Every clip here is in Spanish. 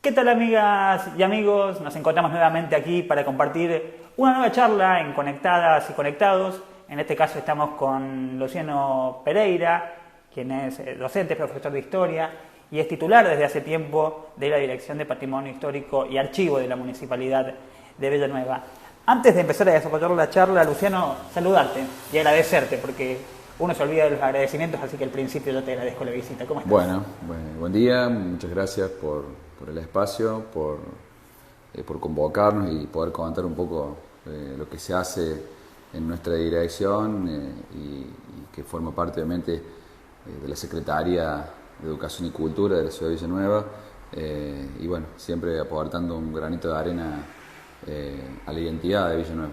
¿Qué tal, amigas y amigos? Nos encontramos nuevamente aquí para compartir una nueva charla en Conectadas y Conectados. En este caso estamos con Luciano Pereira, quien es docente, profesor de historia y es titular desde hace tiempo de la Dirección de Patrimonio Histórico y Archivo de la Municipalidad de Villanueva. Antes de empezar a desarrollar la charla, Luciano, saludarte y agradecerte porque uno se olvida de los agradecimientos, así que al principio yo te agradezco la visita. ¿Cómo estás? Bueno, buen día, muchas gracias por el espacio, por convocarnos y poder comentar un poco lo que se hace en nuestra dirección y que forma parte obviamente de la Secretaría de Educación y Cultura de la Ciudad de Villanueva y bueno, siempre aportando un granito de arena a la identidad de Villanueva.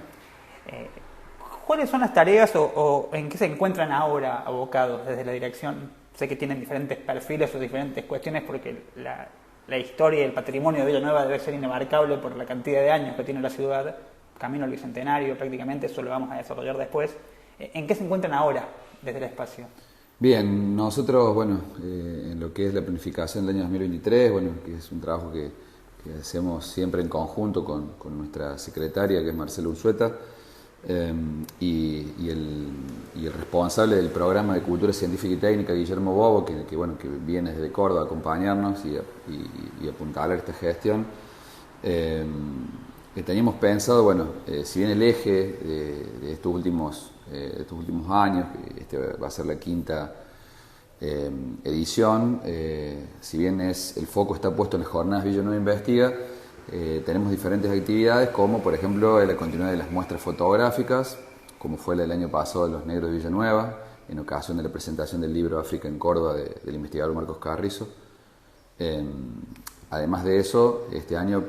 ¿Cuáles son las tareas o en qué se encuentran ahora abocados desde la dirección? Sé que tienen diferentes perfiles o diferentes cuestiones porque la historia y el patrimonio de Villanueva debe ser inabarcable por la cantidad de años que tiene la ciudad, camino al Bicentenario prácticamente, eso lo vamos a desarrollar después. ¿En qué se encuentran ahora desde el espacio? Bien, nosotros, bueno, en lo que es la planificación del año 2023, bueno, que es un trabajo que hacemos siempre en conjunto con nuestra secretaria, que es Marcela Unzueta, y el responsable del programa de Cultura Científica y Técnica, Guillermo Bobo, que viene desde Córdoba a acompañarnos y apuntalar esta gestión. Teníamos pensado, si bien el eje de estos últimos años, que este va a ser la quinta edición, si bien el foco está puesto en las jornadas Villanueva Investiga, tenemos diferentes actividades como por ejemplo la continuidad de las muestras fotográficas, como fue la del año pasado de Los Negros de Villanueva, en ocasión de la presentación del libro África en Córdoba del investigador Marcos Carrizo. Además de eso, este año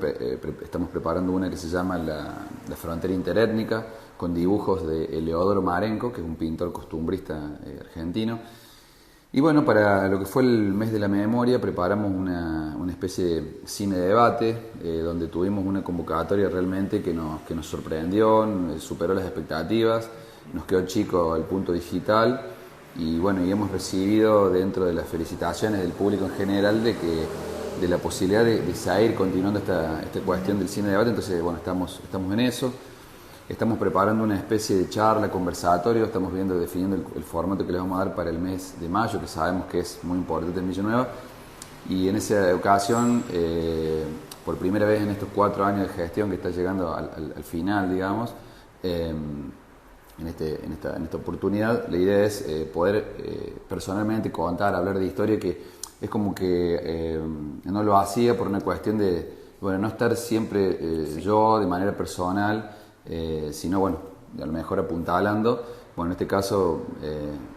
estamos preparando una que se llama la Frontera Interétnica, con dibujos de Eleodoro Marenco, que es un pintor costumbrista argentino. Y bueno, para lo que fue el mes de la memoria preparamos una especie de cine de debate, donde tuvimos una convocatoria realmente que nos sorprendió, superó las expectativas, nos quedó chico el punto digital y bueno, y hemos recibido dentro de las felicitaciones del público en general de la posibilidad de seguir continuando esta cuestión del cine de debate. Entonces bueno, estamos en eso. Estamos preparando una especie de charla, conversatorio, estamos definiendo el formato que le vamos a dar para el mes de mayo, que sabemos que es muy importante en Villanueva. Y en esa ocasión, por primera vez en estos 4 años de gestión que está llegando al final, digamos, en esta oportunidad, la idea es poder personalmente contar, hablar de historia, que es como que no lo hacía por una cuestión de, no estar siempre yo de manera personal, sino a lo mejor apuntalando. En este caso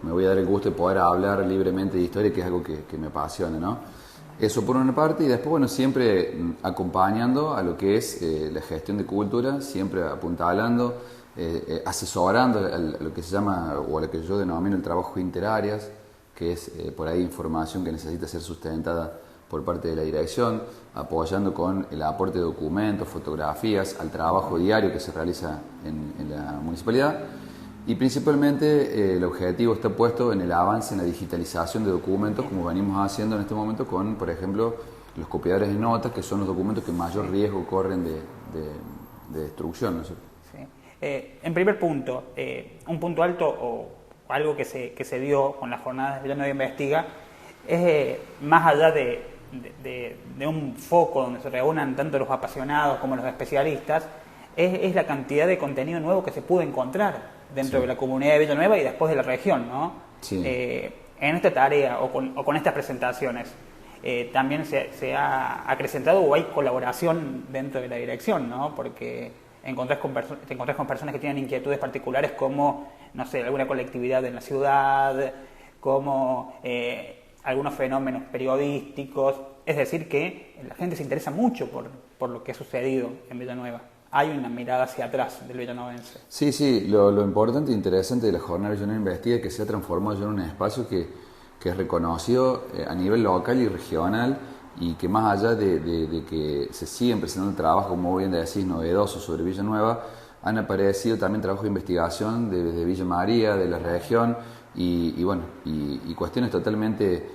me voy a dar el gusto de poder hablar libremente de historia, que es algo que me apasiona, ¿no? Eso por una parte, y después siempre acompañando a lo que es la gestión de cultura, siempre apuntalando, asesorando a lo que se llama, o a lo que yo denomino el trabajo interáreas, que es por ahí información que necesita ser sustentada por parte de la dirección, apoyando con el aporte de documentos, fotografías, al trabajo diario que se realiza en la municipalidad. Y principalmente el objetivo está puesto en el avance en la digitalización de documentos, como venimos haciendo en este momento con, por ejemplo, los copiadores de notas, que son los documentos que mayor riesgo corren de destrucción, ¿no es cierto? Sí. En primer punto, un punto alto o algo que se dio con las jornadas de Villanueva Investiga es más allá de un foco donde se reúnan tanto los apasionados como los especialistas, es la cantidad de contenido nuevo que se pudo encontrar dentro de la comunidad de Villanueva y después de la región, ¿no? Sí. En esta tarea o con estas presentaciones, también se ha acrecentado o hay colaboración dentro de la dirección, ¿no? Porque te encontrás con personas que tienen inquietudes particulares como, no sé, alguna colectividad en la ciudad, como algunos fenómenos periodísticos. Es decir, que la gente se interesa mucho por lo que ha sucedido en Villanueva. Hay una mirada hacia atrás del villanovense. Sí, lo importante e interesante de la jornada Villanueva Investiga es que se ha transformado ya en un espacio que es reconocido a nivel local y regional, y que más allá de que se siguen presentando trabajos, como bien decís, novedosos sobre Villanueva, han aparecido también trabajos de investigación de Villa María, de la región, y cuestiones totalmente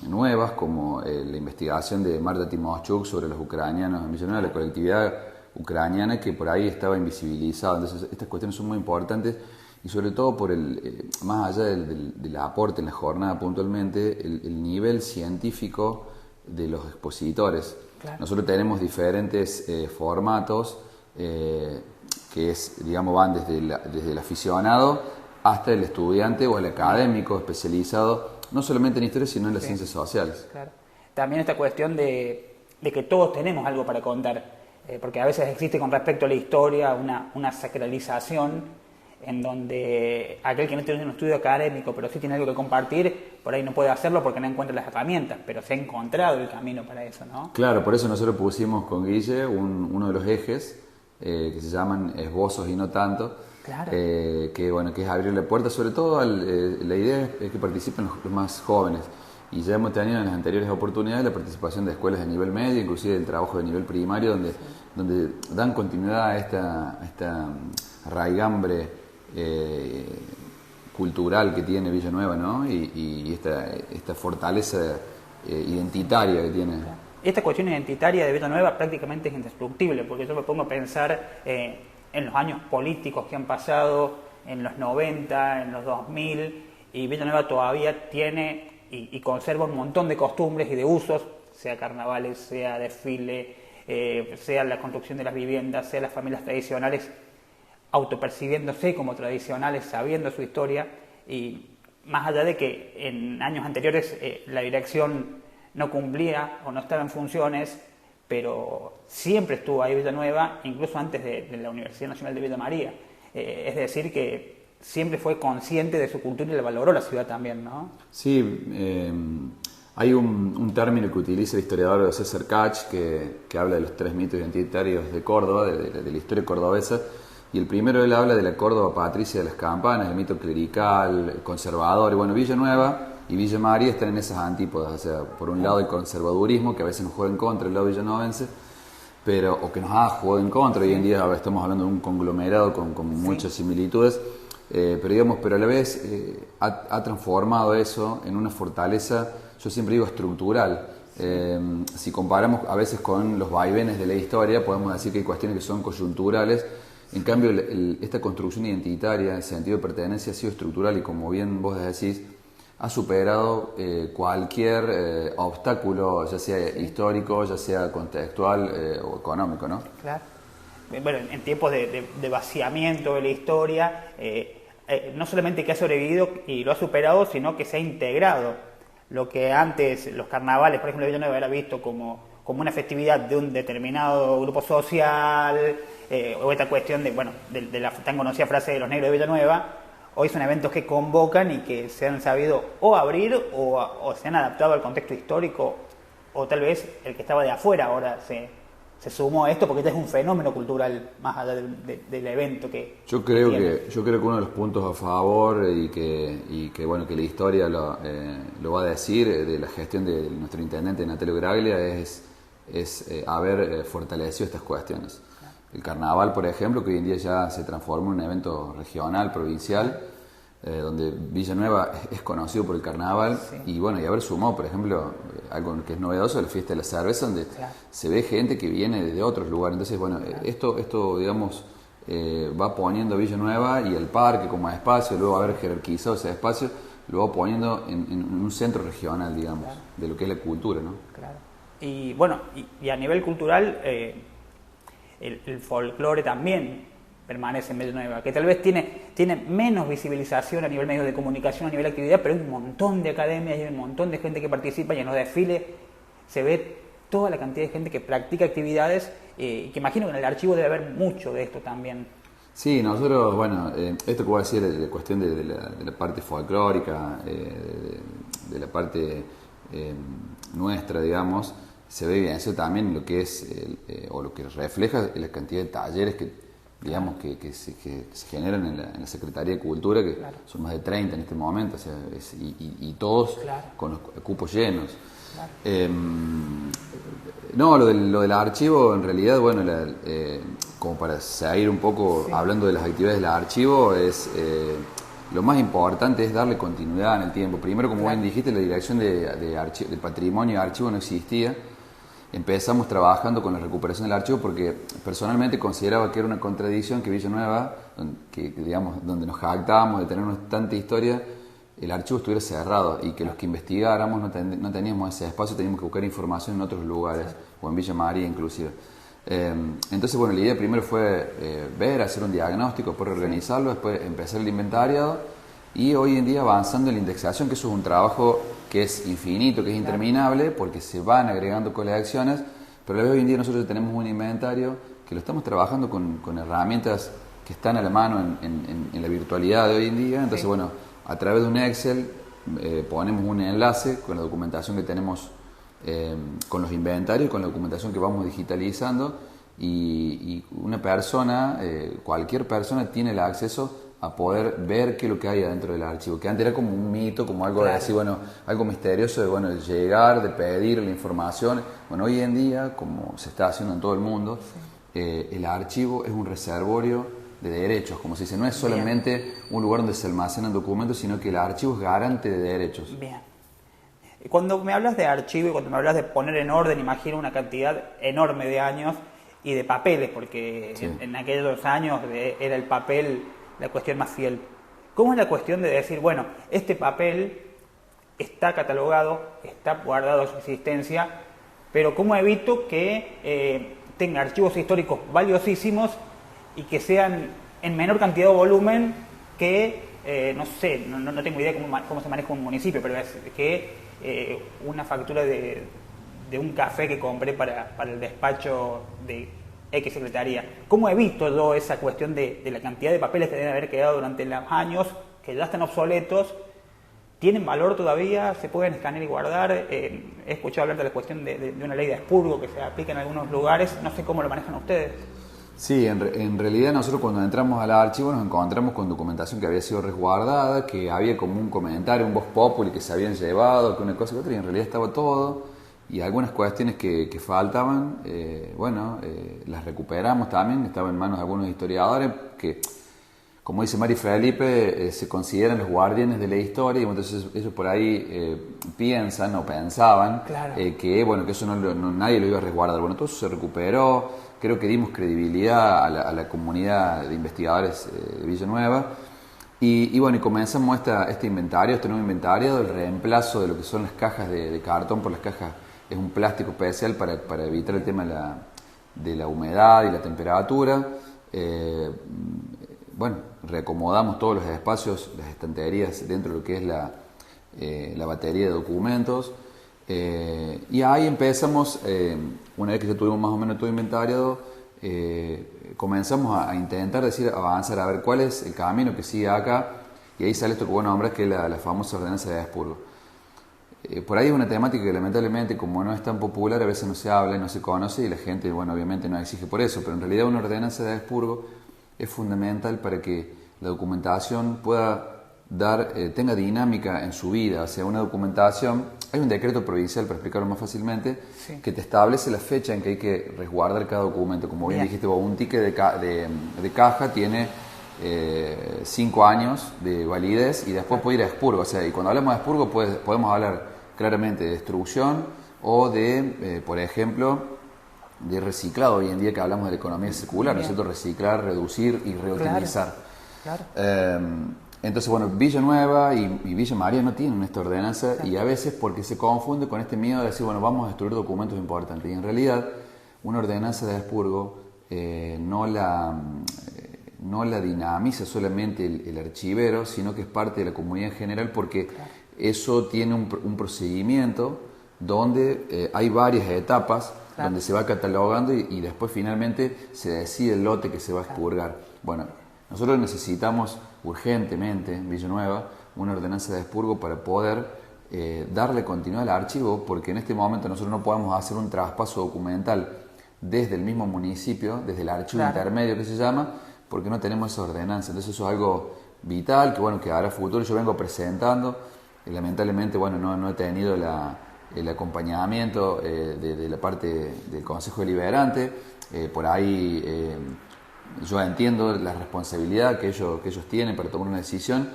nuevas, como la investigación de Marta Timoschuk sobre los ucranianos en Villa Nueva, la colectividad ucraniana que por ahí estaba invisibilizada. Entonces estas cuestiones son muy importantes y sobre todo por más allá del aporte en la jornada puntualmente, el nivel científico de los expositores. Claro. Nosotros tenemos diferentes formatos que digamos, van desde el aficionado hasta el estudiante o el académico especializado, no solamente en historia, sino en las ciencias sociales. Claro. También esta cuestión de que todos tenemos algo para contar, porque a veces existe con respecto a la historia una sacralización en donde aquel que no tiene un estudio académico pero sí tiene algo que compartir, por ahí no puede hacerlo porque no encuentra las herramientas, pero se ha encontrado el camino para eso, ¿no? Claro, por eso nosotros pusimos con Guille uno de los ejes que se llaman esbozos y no tanto, claro. Que es abrir la puerta, sobre todo la idea es que participen los más jóvenes, y ya hemos tenido en las anteriores oportunidades la participación de escuelas de nivel medio, inclusive el trabajo de nivel primario, donde dan continuidad a esta raigambre cultural que tiene Villanueva, ¿no? Y esta fortaleza identitaria que tiene. Esta cuestión identitaria de Villanueva prácticamente es indestructible, porque yo me pongo a pensar en los años políticos que han pasado, en los 90, en los 2000, y Villanueva todavía tiene y conserva un montón de costumbres y de usos, sea carnavales, sea desfile, sea la construcción de las viviendas, sea las familias tradicionales, autopercibiéndose como tradicionales, sabiendo su historia, y más allá de que en años anteriores la dirección no cumplía o no estaba en funciones, pero siempre estuvo ahí Villanueva, incluso antes de la Universidad Nacional de Villa María. Es decir, que siempre fue consciente de su cultura y la valoró la ciudad también, ¿no? Sí, hay un término que utiliza el historiador César Kach que habla de los 3 mitos identitarios de Córdoba, de la historia cordobesa. Y el primero él habla de la Córdoba patricia de las campanas, el mito clerical, conservador. Y bueno, Villanueva y Villa María están en esas antípodas. O sea, por un lado el conservadurismo, que a veces nos juega en contra el lado villanovense, o que nos ha jugado en contra. Hoy en día estamos hablando de un conglomerado con muchas similitudes. Pero a la vez ha transformado eso en una fortaleza, yo siempre digo, estructural. Si comparamos a veces con los vaivenes de la historia, podemos decir que hay cuestiones que son coyunturales. En cambio, esta construcción identitaria, el sentido de pertenencia ha sido estructural y, como bien vos decís, ha superado cualquier obstáculo, ya sea histórico, ya sea contextual o económico, ¿no? Claro. Bueno, en tiempos de vaciamiento de la historia, no solamente que ha sobrevivido y lo ha superado, sino que se ha integrado. Lo que antes los carnavales, por ejemplo, Villanueva era visto como una festividad de un determinado grupo social, o esta cuestión de la tan conocida frase de los negros de Villanueva, hoy son eventos que convocan y que se han sabido o abrir o se han adaptado al contexto histórico, o tal vez el que estaba de afuera ahora se sumó a esto, porque este es un fenómeno cultural más allá del evento que yo creo que uno de los puntos a favor y que la historia lo va a decir de la gestión de nuestro intendente Natalio Graglia es haber fortalecido estas cuestiones. El carnaval, por ejemplo, que hoy en día ya se transforma en un evento regional, provincial, donde Villanueva es conocido por el carnaval, sí. Y haber sumado, por ejemplo, algo que es novedoso, la fiesta de la cerveza, donde se ve gente que viene de otros lugares. Entonces, esto digamos, va poniendo Villanueva y el parque como espacio, luego haber jerarquizado ese espacio, lo va poniendo en un centro regional, digamos, de lo que es la cultura, ¿no? Claro. Y a nivel cultural, el folclore también permanece en Villanueva, que tal vez tiene menos visibilización a nivel medios de comunicación, a nivel de actividad, pero hay un montón de academias y hay un montón de gente que participa, y en los desfiles se ve toda la cantidad de gente que practica actividades, que imagino que en el archivo debe haber mucho de esto también. Sí, nosotros, esto que voy a decir es la cuestión de la parte folclórica, de la parte nuestra, digamos, se ve bien eso también lo que es, o lo que refleja la cantidad de talleres que digamos que se generan en la Secretaría de Cultura, que son más de 30 en este momento, o sea, y todos con los cupos llenos. Claro. No, lo del archivo, en realidad, como para seguir un poco hablando de las actividades del archivo, es lo más importante es darle continuidad en el tiempo. Primero, como Claro. bien dijiste, la dirección de patrimonio y archivo no existía. Empezamos trabajando con la recuperación del archivo porque personalmente consideraba que era una contradicción que Villanueva, digamos, donde nos jactábamos de tener tanta historia, el archivo estuviera cerrado y que los que investigáramos no teníamos ese espacio, teníamos que buscar información en otros lugares, o en Villa María inclusive. Entonces, bueno, la idea primero fue ver, hacer un diagnóstico, después reorganizarlo, después empezar el inventariado y hoy en día avanzando en la indexación, que eso es un trabajo que es infinito, que es interminable, porque se van agregando colecciones, pero a la vez hoy en día nosotros tenemos un inventario que lo estamos trabajando con herramientas que están a la mano en la virtualidad de hoy en día. Entonces, bueno, a través de un Excel ponemos un enlace con la documentación que tenemos, con los inventarios, con la documentación que vamos digitalizando, y una persona, cualquier persona tiene el acceso a poder ver qué es lo que hay adentro del archivo, que antes era como un mito, como algo de decir, bueno, algo misterioso de, bueno, de llegar, de pedir la información. Bueno, hoy en día, como se está haciendo en todo el mundo, el archivo es un reservorio de derechos, como se dice, no es solamente un lugar donde se almacenan documentos, sino que el archivo es garante de derechos. Bien. Cuando me hablas de archivo y cuando me hablas de poner en orden, imagino una cantidad enorme de años y de papeles, porque Sí. en aquellos años era el papel la cuestión más fiel. ¿Cómo es la cuestión de decir, bueno, este papel está catalogado, está guardado su existencia, pero cómo evito que tenga archivos históricos valiosísimos y que sean en menor cantidad o volumen que, no sé, no tengo idea cómo se maneja un municipio, pero es que una factura de un café que compré para el despacho de X secretaría? ¿Cómo evito yo esa cuestión de la cantidad de papeles que deben haber quedado durante los años, que ya están obsoletos? ¿Tienen valor todavía? ¿Se pueden escanear y guardar? He escuchado hablar de la cuestión de una ley de expurgo que se aplica en algunos lugares. No sé cómo lo manejan ustedes. Sí, en realidad nosotros cuando entramos al archivo nos encontramos con documentación que había sido resguardada, que había como un comentario, un vox populi que se habían llevado, que una cosa y otra, y en realidad estaba todo. Y algunas cuestiones que faltaban, las recuperamos también, estaba en manos de algunos historiadores que, como dice Mari Felipe, se consideran los guardianes de la historia, y entonces ellos por ahí piensan o pensaban Claro. que eso nadie lo iba a resguardar. Bueno, todo eso se recuperó, creo que dimos credibilidad a la comunidad de investigadores de Villanueva. Y bueno, y comenzamos este inventario, este nuevo inventario del reemplazo de lo que son las cajas de cartón por las cajas. Es un plástico especial para evitar el tema de la humedad y la temperatura. Reacomodamos todos los espacios, las estanterías dentro de lo que es la batería de documentos. Y ahí empezamos, una vez que ya tuvimos más o menos todo inventariado, comenzamos a intentar avanzar, a ver cuál es el camino que sigue acá, y ahí sale esto que vos nombras, que es la famosa ordenanza de expurgo. Por ahí es una temática que lamentablemente, como no es tan popular, a veces no se habla, no se conoce, y la gente, bueno, obviamente no exige por eso, pero en realidad una ordenanza de expurgo es fundamental para que la documentación tenga dinámica en su vida. O sea, una documentación, hay un decreto provincial, para explicarlo más fácilmente, Sí. que te establece la fecha en que hay que resguardar cada documento. Como bien dijiste vos, un ticket de caja tiene 5 años de validez y después puede ir a expurgo. O sea, y cuando hablamos de expurgo podemos hablar claramente de destrucción o de, por ejemplo, de reciclado. Hoy en día que hablamos de la economía circular, ¿no es cierto? Reciclar, reducir y reutilizar. Claro. Entonces, bueno, Villanueva y Villa María no tienen esta ordenanza, y a veces porque se confunde con este miedo de decir, bueno, vamos a destruir documentos importantes. Y en realidad, una ordenanza de expurgo no la dinamiza solamente el archivero, sino que es parte de la comunidad en general, porque eso tiene un procedimiento donde hay varias etapas, donde se va catalogando y después finalmente se decide el lote que se va a expurgar. Bueno, nosotros necesitamos urgentemente en Villanueva una ordenanza de expurgo para poder darle continuidad al archivo, porque en este momento nosotros no podemos hacer un traspaso documental desde el mismo municipio, desde el archivo intermedio que se llama, porque no tenemos esa ordenanza. Entonces eso es algo vital que ahora a futuro yo vengo presentando. Lamentablemente, bueno, no he tenido el acompañamiento de la parte del Consejo Deliberante. Por ahí yo entiendo la responsabilidad que ellos tienen para tomar una decisión,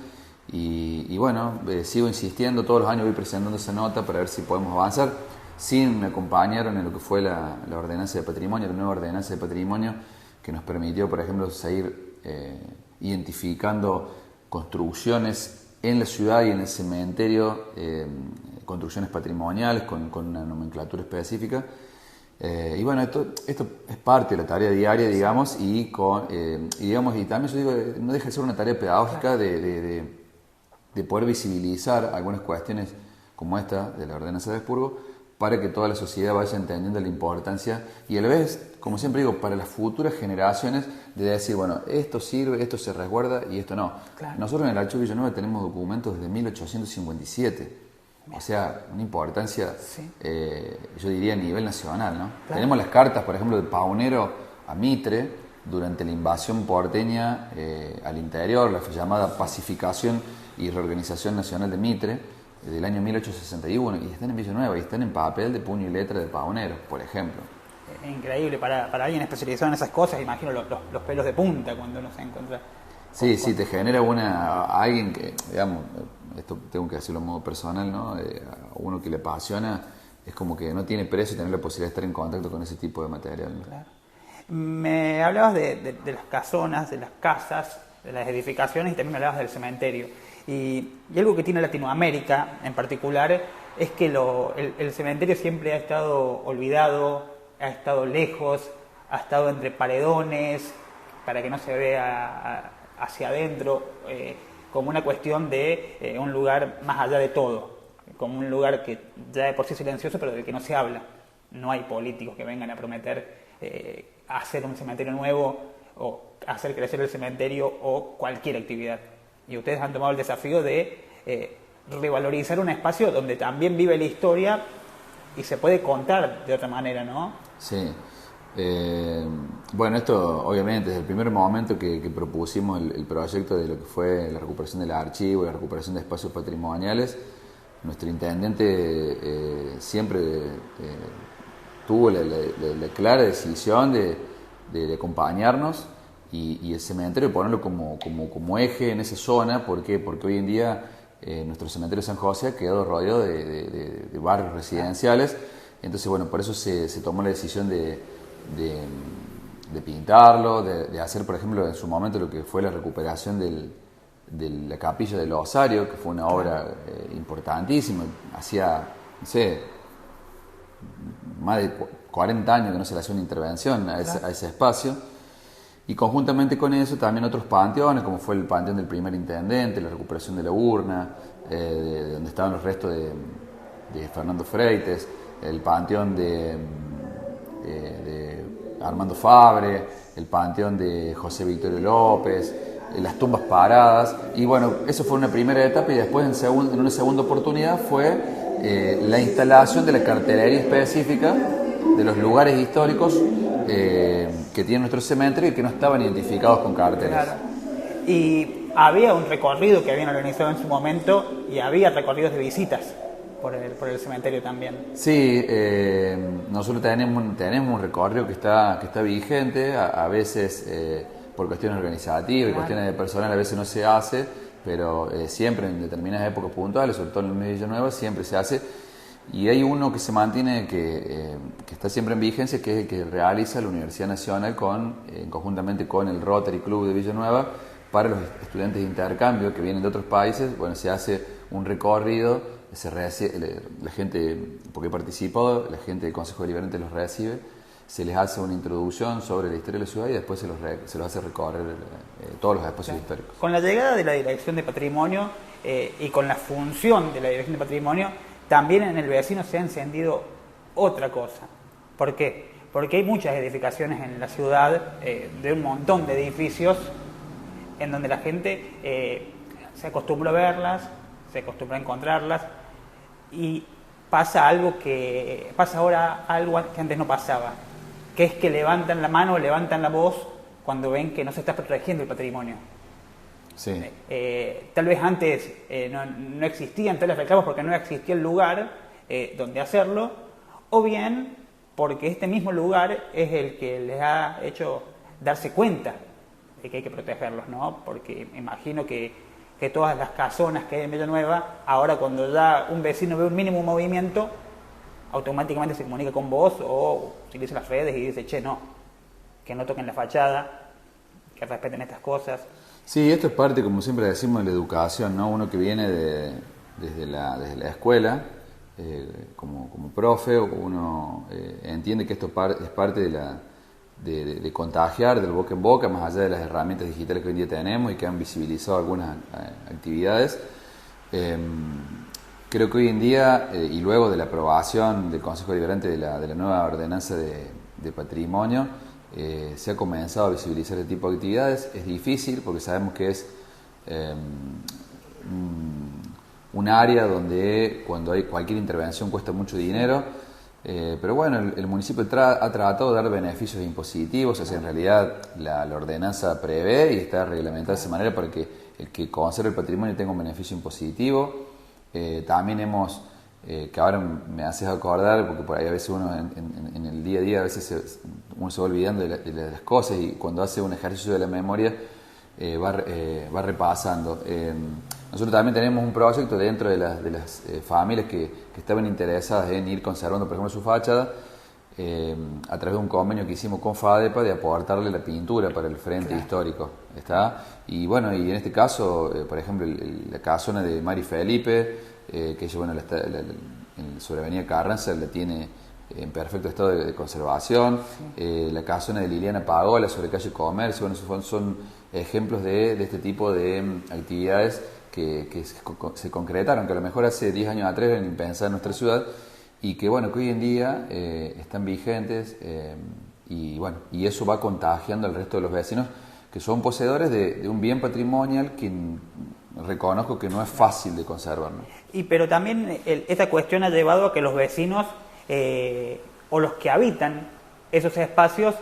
Y bueno, sigo insistiendo, todos los años voy presentando esa nota para ver si podemos avanzar. Sí, me acompañaron en lo que fue la ordenanza de patrimonio, la nueva ordenanza de patrimonio, que nos permitió, por ejemplo, seguir identificando construcciones en la ciudad y en el cementerio, construcciones patrimoniales con una nomenclatura específica. Y bueno, esto es parte de la tarea diaria, digamos, y también yo digo, no deja de ser una tarea pedagógica de poder visibilizar algunas cuestiones como esta de la ordenanza de expurgo, para que toda la sociedad vaya entendiendo la importancia y a la vez, como siempre digo, para las futuras generaciones, de decir, bueno, esto sirve, esto se resguarda y esto no. Claro. Nosotros en el Archivo Villanueva tenemos documentos desde 1857, o sea, una importancia, sí. Yo diría a nivel nacional, ¿no? Claro. Tenemos las cartas, por ejemplo, de Paunero a Mitre durante la invasión porteña al interior, la llamada pacificación y reorganización nacional de Mitre, del año 1861, y están en Villanueva, y están en papel de puño y letra de Paunero, por ejemplo. Increíble, para alguien especializado en esas cosas, imagino los pelos de punta cuando uno se encuentra. Sí, te genera alguien que, digamos, esto tengo que decirlo de modo personal, ¿no? A uno que le apasiona, es como que no tiene precio tener la posibilidad de estar en contacto con ese tipo de material, ¿no? Claro. Me hablabas de las casonas, de las casas, de las edificaciones, y también me hablabas del cementerio. Y algo que tiene Latinoamérica en particular es que el cementerio siempre ha estado olvidado, ha estado lejos, ha estado entre paredones, para que no se vea hacia adentro, como una cuestión de un lugar más allá de todo, como un lugar que ya de por sí es silencioso, pero del que no se habla. No hay políticos que vengan a prometer hacer un cementerio nuevo o hacer crecer el cementerio o cualquier actividad. Y ustedes han tomado el desafío de revalorizar un espacio donde también vive la historia y se puede contar de otra manera, ¿no? Sí. Bueno, esto obviamente desde el primer momento que propusimos el proyecto de lo que fue la recuperación del archivo y la recuperación de espacios patrimoniales, nuestro intendente siempre tuvo la clara decisión de acompañarnos y el cementerio ponerlo como eje en esa zona. ¿Por qué? Porque hoy en día nuestro cementerio de San José ha quedado rodeado de barrios residenciales. Entonces, bueno, por eso se tomó la decisión de pintarlo, de hacer, por ejemplo, en su momento lo que fue la recuperación de la capilla del Osario, que fue una obra importantísima. Hacía, no sé, más de 40 años que no se le hacía una intervención a ese espacio. Y conjuntamente con eso también otros panteones, como fue el panteón del primer intendente, la recuperación de la urna, de donde estaban los restos de Fernando Freites, el panteón de Armando Fabre, el panteón de José Victorio López, las tumbas paradas. Y bueno, eso fue una primera etapa, y después en una segunda oportunidad fue la instalación de la cartelería específica de los lugares históricos que tiene nuestro cementerio y que no estaban identificados con carteles. Claro. Y había un recorrido que habían organizado en su momento, y había recorridos de visitas por el cementerio también. Sí, nosotros tenemos un recorrido que está vigente, a veces por cuestiones organizativas y cuestiones de personal a veces no se hace, pero siempre en determinadas épocas puntuales, sobre todo en el mes de Villanueva, siempre se hace. Y hay uno que se mantiene, que está siempre en vigencia, que es el que realiza la Universidad Nacional conjuntamente con el Rotary Club de Villanueva para los estudiantes de intercambio que vienen de otros países. Bueno, se hace un recorrido, la gente, porque he participado, la gente del Consejo Deliberante los recibe, se les hace una introducción sobre la historia de la ciudad y después se los hace recorrer todos los espacios históricos. Con la llegada de la Dirección de Patrimonio y con la función de la Dirección de Patrimonio, también en el vecino se ha encendido otra cosa. ¿Por qué? Porque hay muchas edificaciones en la ciudad, de un montón de edificios, en donde la gente se acostumbra a verlas, se acostumbra a encontrarlas, y pasa ahora algo que antes no pasaba, que es que levantan la mano, levantan la voz cuando ven que no se está protegiendo el patrimonio. Sí. Tal vez antes no existían tales reclamos porque no existía el lugar donde hacerlo, o bien porque este mismo lugar es el que les ha hecho darse cuenta de que hay que protegerlos, ¿no? Porque me imagino que que todas las casonas que hay en Villanueva, ahora cuando ya un vecino ve un mínimo movimiento, automáticamente se comunica con vos o utiliza las redes y dice, che, no, que no toquen la fachada, que respeten estas cosas. Sí, esto es parte, como siempre decimos, de la educación, ¿no? Uno que viene desde la escuela, como profe, uno entiende que esto es parte de contagiar del boca en boca, más allá de las herramientas digitales que hoy en día tenemos y que han visibilizado algunas actividades. Creo que hoy en día, y luego de la aprobación del Consejo Deliberante de la nueva ordenanza de patrimonio, se ha comenzado a visibilizar este tipo de actividades. Es difícil porque sabemos que es un área donde cuando hay cualquier intervención cuesta mucho dinero, pero bueno, el municipio ha tratado de dar beneficios impositivos, o sea, en realidad la ordenanza prevé y está reglamentada de esa manera para que el que conserve el patrimonio tenga un beneficio impositivo. También hemos, que ahora me haces acordar, porque por ahí a veces uno en el día a día, a veces uno se va olvidando de las cosas y cuando hace un ejercicio de la memoria va repasando. Nosotros también tenemos un proyecto dentro de las familias que estaban interesadas en ir conservando, por ejemplo, su fachada, a través de un convenio que hicimos con FADEPA de aportarle la pintura para el frente histórico. ¿Está? Y bueno, y en este caso, por ejemplo, la casona de Mari Felipe, que bueno, sobre Avenida Carranza la tiene en perfecto estado de conservación, la casona de Liliana Pagola sobre calle Comercio, bueno, son ejemplos de este tipo de actividades que se concretaron, que a lo mejor hace 10 años atrás eran impensadas en nuestra ciudad y que bueno, que hoy en día están vigentes y bueno, y eso va contagiando al resto de los vecinos que son poseedores de un bien patrimonial que reconozco que no es fácil de conservar, ¿no? Pero también esta cuestión ha llevado a que los vecinos o los que habitan esos espacios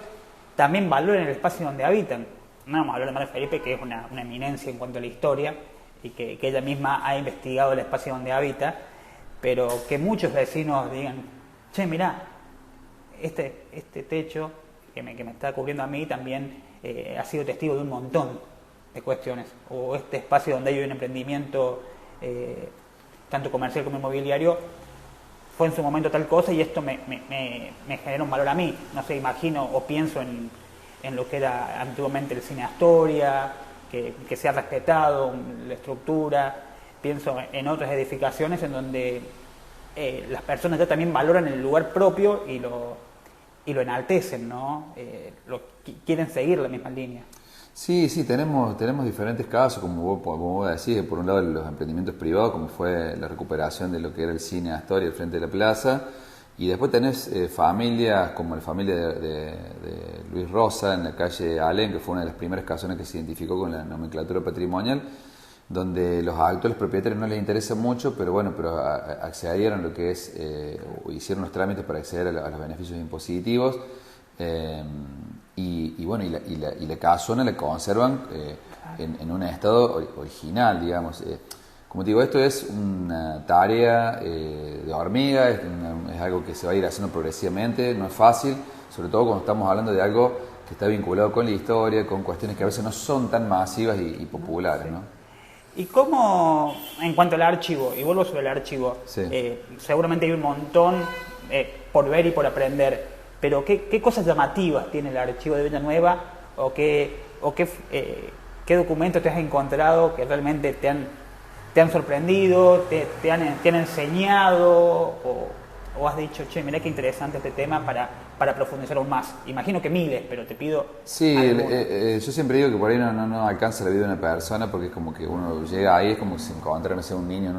también valoren el espacio donde habitan. No vamos a hablar de María Felipe, que es una eminencia en cuanto a la historia y que ella misma ha investigado el espacio donde habita, pero que muchos vecinos digan, che, mirá, este techo que me está cubriendo a mí también ha sido testigo de un montón de cuestiones, o este espacio donde hay un emprendimiento tanto comercial como inmobiliario fue en su momento tal cosa y esto me genera un valor a mí. No sé, imagino o pienso en lo que era antiguamente el cine Astoria, que se ha respetado la estructura, pienso en otras edificaciones en donde las personas ya también valoran el lugar propio y lo enaltecen, ¿no? Quieren seguir la misma línea. Sí, tenemos diferentes casos, como vos decís, por un lado los emprendimientos privados, como fue la recuperación de lo que era el cine Astoria al frente de la plaza, y después tenés familias como la familia de Luis Rosa en la calle Alén, que fue una de las primeras casonas que se identificó con la nomenclatura patrimonial, donde los actuales propietarios no les interesa mucho, pero accedieron a lo que es, hicieron los trámites para acceder a los beneficios impositivos, y la casona la conservan en un estado original, digamos. Como te digo, esto es una tarea de hormiga, es algo que se va a ir haciendo progresivamente, no es fácil, sobre todo cuando estamos hablando de algo que está vinculado con la historia, con cuestiones que a veces no son tan masivas y populares, ¿no? ¿Y cómo, en cuanto al archivo, y vuelvo sobre el archivo, sí. Seguramente hay un montón por ver y por aprender, pero ¿qué cosas llamativas tiene el archivo de Villanueva o qué documentos te has encontrado que realmente te han sorprendido, te han enseñado o has dicho, che, mirá qué interesante este tema para profundizar aún más? Imagino que miles, pero te pido... Sí, yo siempre digo que por ahí no alcanza la vida de una persona porque es como que uno llega ahí, es como si encontrara, no sé, un niño en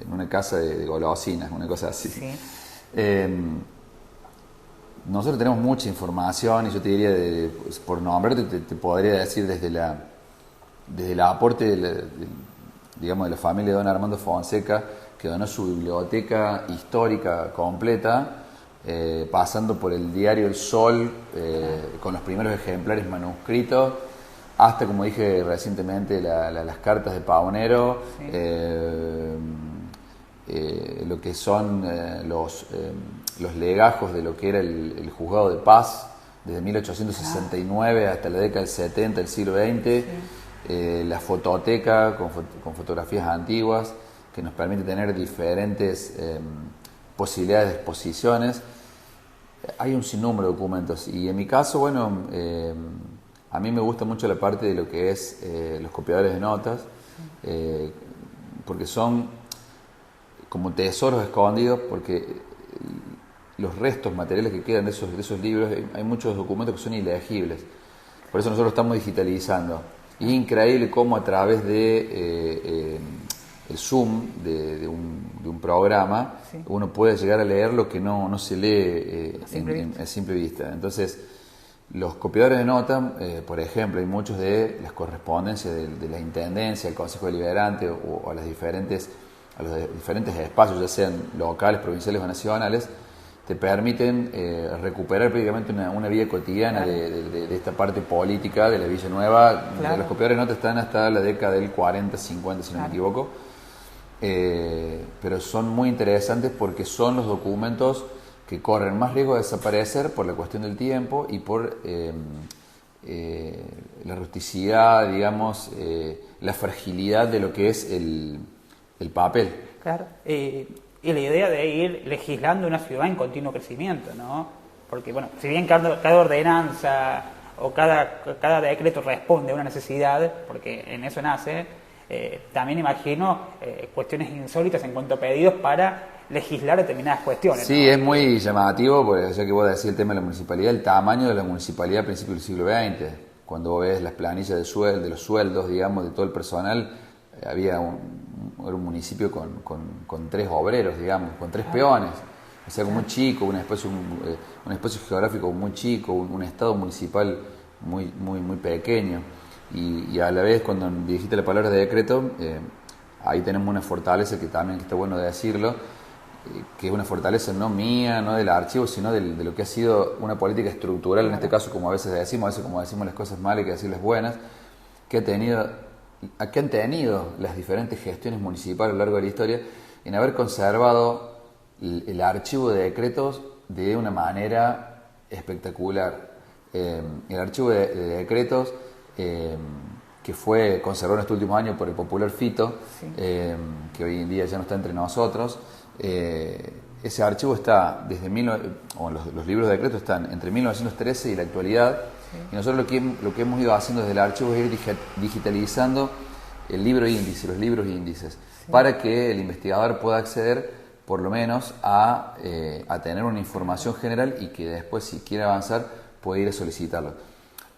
una casa de golosinas, una cosa así. Sí. Nosotros tenemos mucha información y yo te diría, por nombrarte, te podría decir desde el aporte de la familia de don Armando Fonseca, que donó su biblioteca histórica completa, pasando por el diario El Sol, con los primeros ejemplares manuscritos, hasta, como dije recientemente, las cartas de Paunero, sí. Lo que son los legajos de lo que era el juzgado de paz, desde 1869 hasta la década del 70 del siglo XX. Sí. la fototeca con fotografías antiguas, que nos permite tener diferentes posibilidades de exposiciones. Hay un sinnúmero de documentos y en mi caso, bueno, a mí me gusta mucho la parte de lo que es los copiadores de notas, porque son como tesoros escondidos, porque los restos materiales que quedan de esos libros, hay muchos documentos que son ilegibles. Por eso nosotros estamos digitalizando. Y es increíble cómo a través de el Zoom de un programa, sí, uno puede llegar a leer lo que no se lee a simple vista. Entonces, los copiadores de nota, por ejemplo, hay muchos de las correspondencias de la Intendencia, el Consejo Deliberante o a los diferentes espacios, ya sean locales, provinciales o nacionales, te permiten recuperar prácticamente una vida cotidiana, claro, de esta parte política de la Villa Nueva. Claro. Los copiadores de notas están hasta la década del 40, 50, si no, claro, me equivoco. Pero son muy interesantes porque son los documentos que corren más riesgo de desaparecer por la cuestión del tiempo y por la rusticidad, digamos, la fragilidad de lo que es el papel. Claro. Y la idea de ir legislando una ciudad en continuo crecimiento, ¿no? Porque, bueno, si bien cada ordenanza o cada decreto responde a una necesidad, porque en eso nace, también imagino cuestiones insólitas en cuanto a pedidos para legislar determinadas cuestiones. Sí, ¿no? Es muy llamativo, porque ya que vos decís el tema de la municipalidad, el tamaño de la municipalidad a principios del siglo XX. Cuando vos ves las planillas de los sueldos, digamos, de todo el personal, era un municipio con 3 obreros, digamos, con 3 peones. O sea, muy chico, un espacio geográfico muy chico, un estado municipal muy pequeño. Y a la vez, cuando dijiste la palabra de decreto, ahí tenemos una fortaleza que también está bueno decirlo, que es una fortaleza no mía, no del archivo, sino de lo que ha sido una política estructural, en este caso, como a veces decimos las cosas malas hay que decirlas buenas, que han tenido las diferentes gestiones municipales a lo largo de la historia en haber conservado el archivo de decretos de una manera espectacular. El archivo de decretos que fue conservado en este último año por el popular Fito, sí, que hoy en día ya no está entre nosotros. Ese archivo está los libros de decretos están entre 1913 y la actualidad. Sí. Y nosotros lo que hemos ido haciendo desde el archivo es ir digitalizando el libro índice, los libros índices, sí, para que el investigador pueda acceder por lo menos a tener una información general y que después, si quiere avanzar, puede ir a solicitarlo.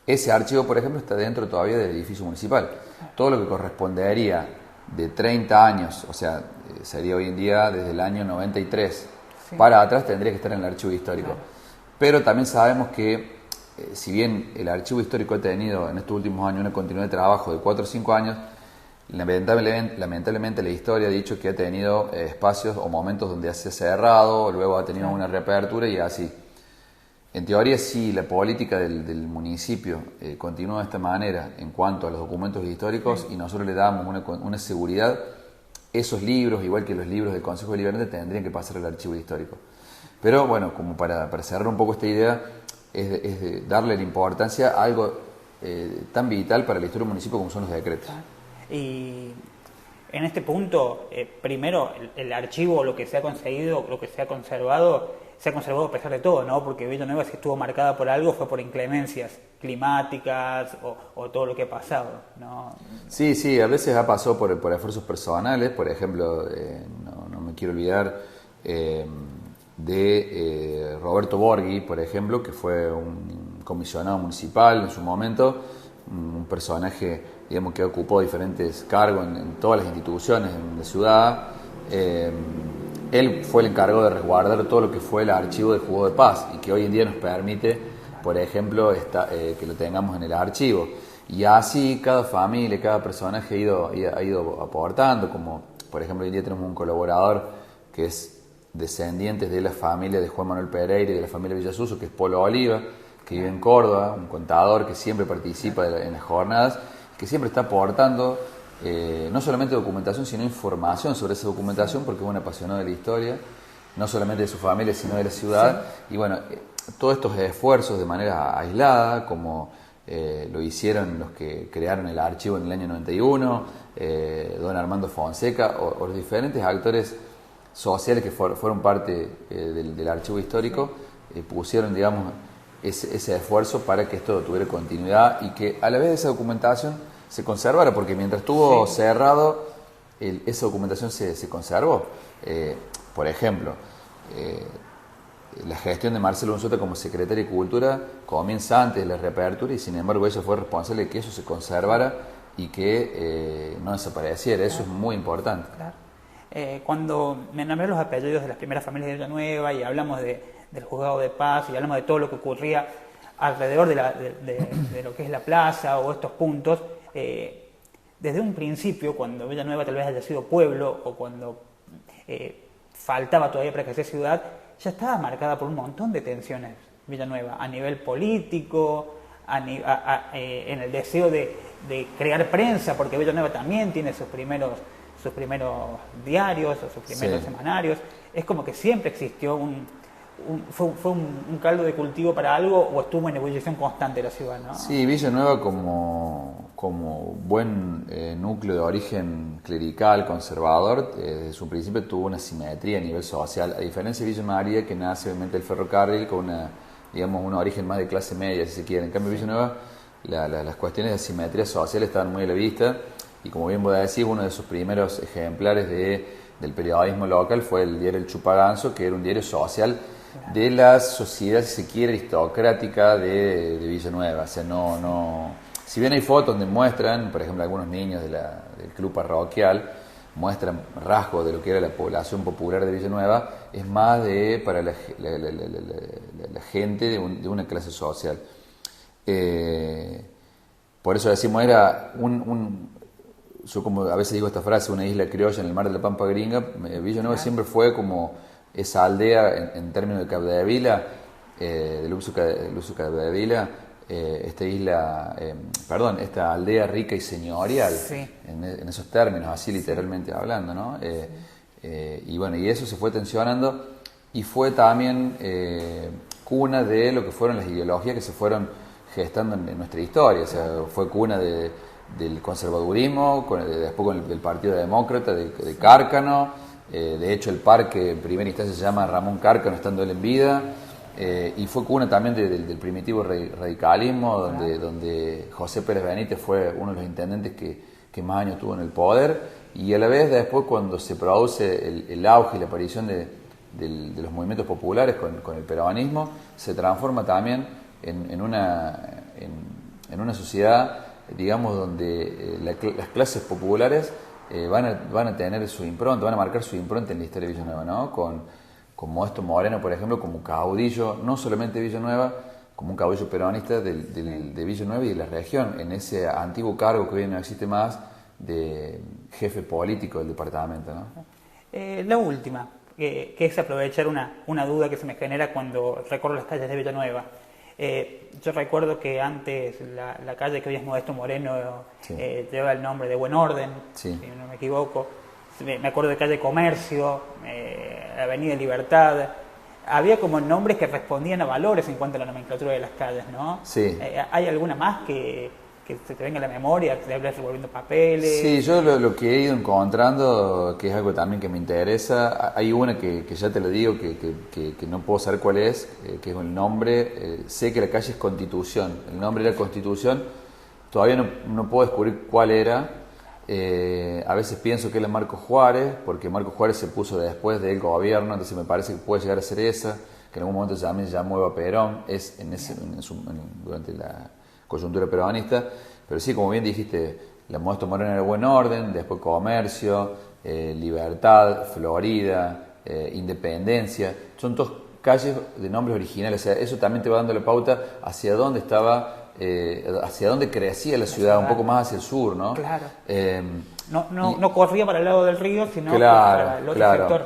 Ese archivo, por ejemplo, está dentro todavía del edificio municipal. Todo lo que correspondería de 30 años, o sea, sería hoy en día desde el año 93, sí, para atrás, tendría que estar en el archivo histórico. Claro. Pero también sabemos que, si bien el archivo histórico ha tenido en estos últimos años una continuidad de trabajo de 4 o 5 años, lamentablemente la historia ha dicho que ha tenido espacios o momentos donde se ha cerrado, luego ha tenido una reapertura y así. En teoría, sí, la política del municipio continúa de esta manera en cuanto a los documentos históricos, sí, y nosotros le damos una seguridad. Esos libros, igual que los libros del Consejo Deliberante, tendrían que pasar al archivo histórico. Pero bueno, como para cerrar un poco esta idea, es de darle la importancia a algo tan vital para la historia del municipio como son los decretos. Y en este punto, primero, el archivo, lo que se ha conseguido, lo que se ha conservado a pesar de todo, ¿no? Porque Villa Nueva, si estuvo marcada por algo, fue por inclemencias climáticas o todo lo que ha pasado, ¿no? Sí, a veces ha pasado por esfuerzos personales. Por ejemplo, no me quiero olvidar de Roberto Borghi, por ejemplo, que fue un comisionado municipal en su momento, un personaje, digamos, que ocupó diferentes cargos en todas las instituciones en la ciudad. Él fue el encargado de resguardar todo lo que fue el archivo del Juego de Paz y que hoy en día nos permite, por ejemplo, que lo tengamos en el archivo. Y así cada familia, cada personaje ha ido aportando, como por ejemplo hoy en día tenemos un colaborador que es descendiente de la familia de Juan Manuel Pereira y de la familia Villasuso, que es Polo Oliva, que vive en Córdoba, un contador que siempre participa en las jornadas, que siempre está aportando no solamente documentación, sino información sobre esa documentación, porque es un apasionado de la historia, no solamente de su familia, sino de la ciudad. Sí. Y bueno, todos estos esfuerzos de manera aislada, como lo hicieron los que crearon el archivo en el año 91, don Armando Fonseca, o los diferentes actores sociales que fueron parte del archivo histórico, pusieron, digamos, ese esfuerzo para que esto tuviera continuidad y que a la vez esa documentación se conservara, porque mientras estuvo cerrado, esa documentación se conservó. Por ejemplo, la gestión de Marcela Unzueta como secretaria de Cultura comienza antes de la reapertura y sin embargo ella fue responsable de que eso se conservara y que no desapareciera. Eso es muy importante. Claro. Cuando me nombré los apellidos de las primeras familias de Villanueva y hablamos del juzgado de paz y hablamos de todo lo que ocurría alrededor de lo que es la plaza o estos puntos, desde un principio, cuando Villanueva tal vez haya sido pueblo o cuando faltaba todavía para que sea ciudad, ya estaba marcada por un montón de tensiones Villanueva, a nivel político, en el deseo de crear prensa, porque Villanueva también tiene sus primeros diarios o sus primeros semanarios. Es como que siempre existió fue un caldo de cultivo para algo, o estuvo en ebullición constante la ciudad, ¿no? Sí, Villanueva como buen núcleo de origen clerical, conservador, desde su principio tuvo una simetría a nivel social, a diferencia de Villa María, que nace obviamente del ferrocarril con un origen más de clase media, si se quiere. En cambio, Villanueva, las cuestiones de simetría social estaban muy a la vista, y como bien vos decís, uno de sus primeros ejemplares del periodismo local fue el diario El Chupaganso, que era un diario social de la sociedad, si se quiere, aristocrática de Villanueva. O sea, si bien hay fotos donde muestran, por ejemplo, algunos niños del club parroquial, muestran rasgos de lo que era la población popular de Villanueva, es más para la gente de una clase social. Por eso decimos, era yo como a veces digo esta frase, una isla criolla en el mar de la Pampa Gringa. Villanueva siempre fue como esa aldea en términos de Capdevila, de Luxo Capdevila, esta aldea rica y señorial, en esos términos, así literalmente hablando, ¿no? Y bueno, y eso se fue tensionando y fue también cuna de lo que fueron las ideologías que se fueron gestando en nuestra historia. O sea, fue cuna del conservadurismo, después del Partido Demócrata, de Cárcano. De hecho, el parque en primera instancia se llama Ramón Cárcano, estando él en vida. Y fue cuna también del primitivo radicalismo, donde José Pérez Benítez fue uno de los intendentes que más años tuvo en el poder. Y a la vez, después, cuando se produce el auge y la aparición de los movimientos populares con el peronismo, se transforma también en una sociedad, digamos, donde las clases populares van a tener su impronta, van a marcar su impronta en la historia de Villanueva, ¿no? Como Modesto Moreno, por ejemplo, como caudillo, no solamente de Villanueva, como un caudillo peronista de Villanueva y de la región, en ese antiguo cargo que hoy no existe más, de jefe político del departamento, ¿no? La última, que es aprovechar una duda que se me genera cuando recorro las calles de Villanueva. Yo recuerdo que antes la calle que hoy es Modesto Moreno lleva el nombre de Buen Orden, si no me equivoco. Me acuerdo de calle Comercio, Avenida Libertad. Había como nombres que respondían a valores en cuanto a la nomenclatura de las calles, ¿no? Sí. ¿Hay alguna más que se te venga a la memoria, que te hables revolviendo papeles? Sí, yo lo que he ido encontrando, que es algo también que me interesa, hay una que ya te lo digo, que no puedo saber cuál es, que es el nombre. Sé que la calle es Constitución, el nombre era Constitución, todavía no puedo descubrir cuál era. A veces pienso que es la Marco Juárez, porque Marco Juárez se puso después del gobierno, entonces me parece que puede llegar a ser esa, que en algún momento también se llamó Eva Perón, durante la coyuntura peronista. Pero sí, como bien dijiste, la Modesto Moreno era Buen Orden, después Comercio, Libertad, Florida, Independencia, son todas calles de nombres originales. O sea, eso también te va dando la pauta hacia dónde hacia dónde crecía la ciudad, un poco más hacia el sur, ¿no? Claro. No corría para el lado del río, sino para el otro sector.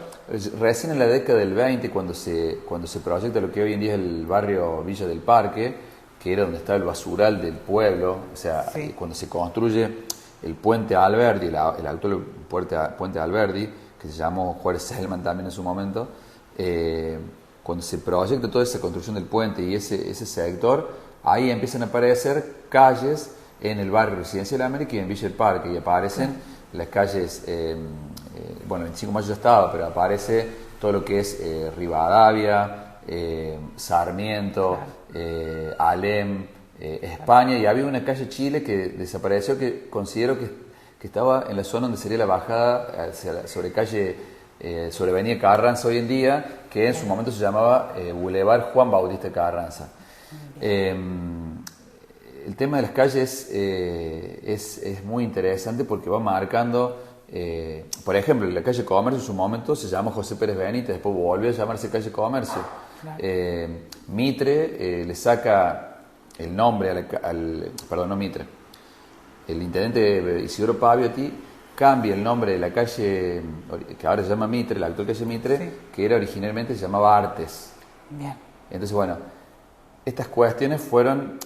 Recién en la década del 20, cuando se proyecta lo que hoy en día es el barrio Villa del Parque, que era donde estaba el basural del pueblo, o sea, cuando se construye el puente Alberdi, el actual puente Alberdi, que se llamó Juárez Selman también en su momento, cuando se proyecta toda esa construcción del puente y ese sector, ahí empiezan a aparecer calles en el barrio Residencial América y en Villa del Parque, y aparecen las calles, bueno, el 25 de mayo ya estaba, pero aparece todo lo que es Rivadavia, Sarmiento, Alem, España, y había una calle Chile que desapareció, que considero que estaba en la zona donde sería la bajada sobre calle, sobre Avenida Carranza hoy en día, que en su momento se llamaba Boulevard Juan Bautista Carranza. El tema de las calles es muy interesante porque va marcando, por ejemplo, la calle Comercio en su momento se llamó José Pérez Benítez, después volvió a llamarse calle Comercio. Mitre le saca el nombre perdón, no Mitre, el intendente Isidoro Paviotti cambia el nombre de la calle, que ahora se llama Mitre, la actual calle Mitre, que era originalmente se llamaba Artes. Bien. Entonces, bueno, estas cuestiones fueron,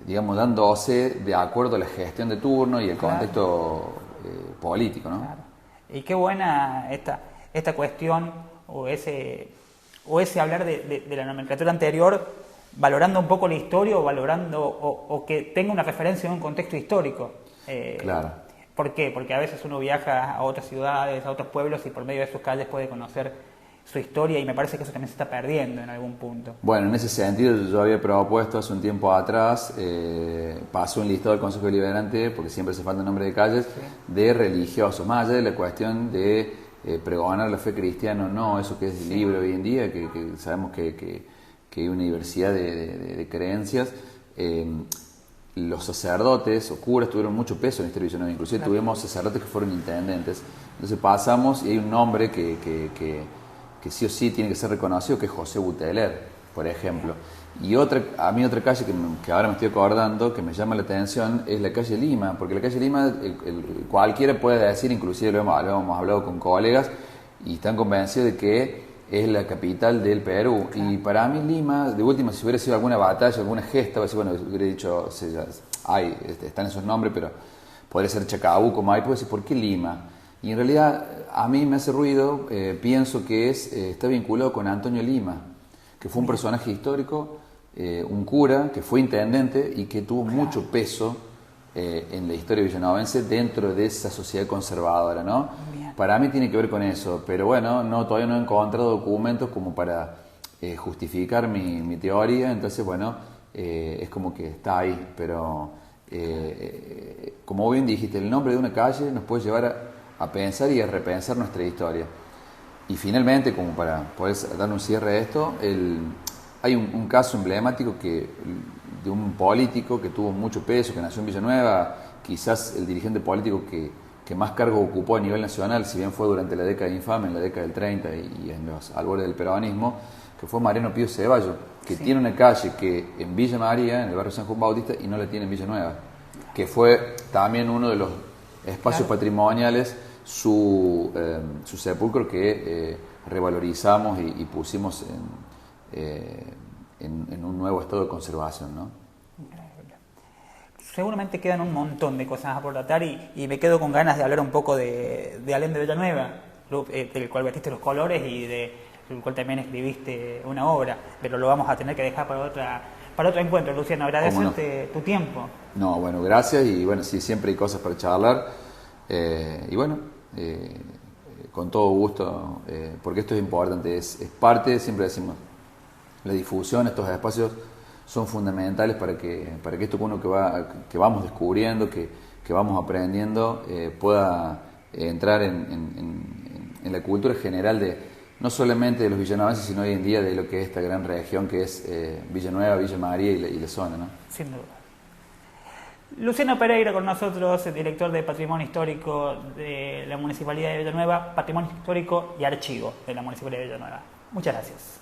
digamos, dándose de acuerdo a la gestión de turno y el contexto político, ¿no? Claro. Y qué buena esta cuestión o ese hablar de la nomenclatura anterior, valorando un poco la historia o valorando o que tenga una referencia en un contexto histórico. Claro. ¿Por qué? Porque a veces uno viaja a otras ciudades, a otros pueblos y por medio de sus calles puede conocer su historia, y me parece que eso también se está perdiendo en algún punto. Bueno, en ese sentido yo había propuesto hace un tiempo atrás, pasó un listado del Consejo Deliberante, porque siempre se falta el nombre de calles, de religiosos, más allá de la cuestión de pregonar la fe cristiana o no, eso que es libre hoy en día, que sabemos que hay una diversidad de creencias. Los sacerdotes o curas tuvieron mucho peso en la historia visionaria, inclusive tuvimos sacerdotes que fueron intendentes. Entonces pasamos y hay un nombre que sí o sí tiene que ser reconocido, que es José Buteler, por ejemplo. Y a mí otra calle que ahora me estoy acordando, que me llama la atención, es la calle Lima, porque la calle Lima cualquiera puede decir, inclusive lo hemos hablado con colegas, y están convencidos de que es la capital del Perú. Claro. Y para mí Lima, de última, si hubiera sido alguna batalla, alguna gesta, bueno, hubiera dicho, están esos nombres, pero podría ser Chacabuco, Maipo, decir, ¿por qué Lima? Y en realidad a mí me hace ruido, pienso que está vinculado con Antonio Lima, que fue un personaje histórico, un cura, que fue intendente y que tuvo mucho peso en la historia villanovense dentro de esa sociedad conservadora, ¿no? Bien. Para mí tiene que ver con eso, pero bueno, todavía no he encontrado documentos como para justificar mi teoría, entonces bueno, es como que está ahí, pero como bien dijiste, el nombre de una calle nos puede llevar a pensar y a repensar nuestra historia. Y finalmente, como para poder dar un cierre a esto, hay un caso emblemático de un político que tuvo mucho peso, que nació en Villanueva, quizás el dirigente político que más cargos ocupó a nivel nacional, si bien fue durante la década infame, en la década del 30 y en los albores del peronismo, que fue Mariano Pío Ceballos, que tiene una calle que en Villa María, en el barrio San Juan Bautista, y no la tiene en Villanueva, que fue también uno de los espacios patrimoniales, su sepulcro que revalorizamos y pusimos en un nuevo estado de conservación, ¿no? Seguramente quedan un montón de cosas por tratar y me quedo con ganas de hablar un poco de Alem de Villanueva, del cual vestiste los colores y del cual también escribiste una obra, pero lo vamos a tener que dejar para otro encuentro. Luciano, agradecerte tu tiempo. No, bueno, gracias, y bueno, sí, siempre hay cosas para charlar, y bueno, con todo gusto, porque esto es importante, es parte, siempre decimos, la difusión, estos espacios son fundamentales para que esto que vamos descubriendo, que vamos aprendiendo, pueda entrar en la cultura general no solamente de los villanovenses, sino hoy en día de lo que es esta gran región que es Villanueva, Villa María y la zona, ¿no? Sin duda. Luciano Pereira con nosotros, el director de Patrimonio Histórico de la Municipalidad de Villanueva, Patrimonio Histórico y Archivo de la Municipalidad de Villanueva. Muchas gracias.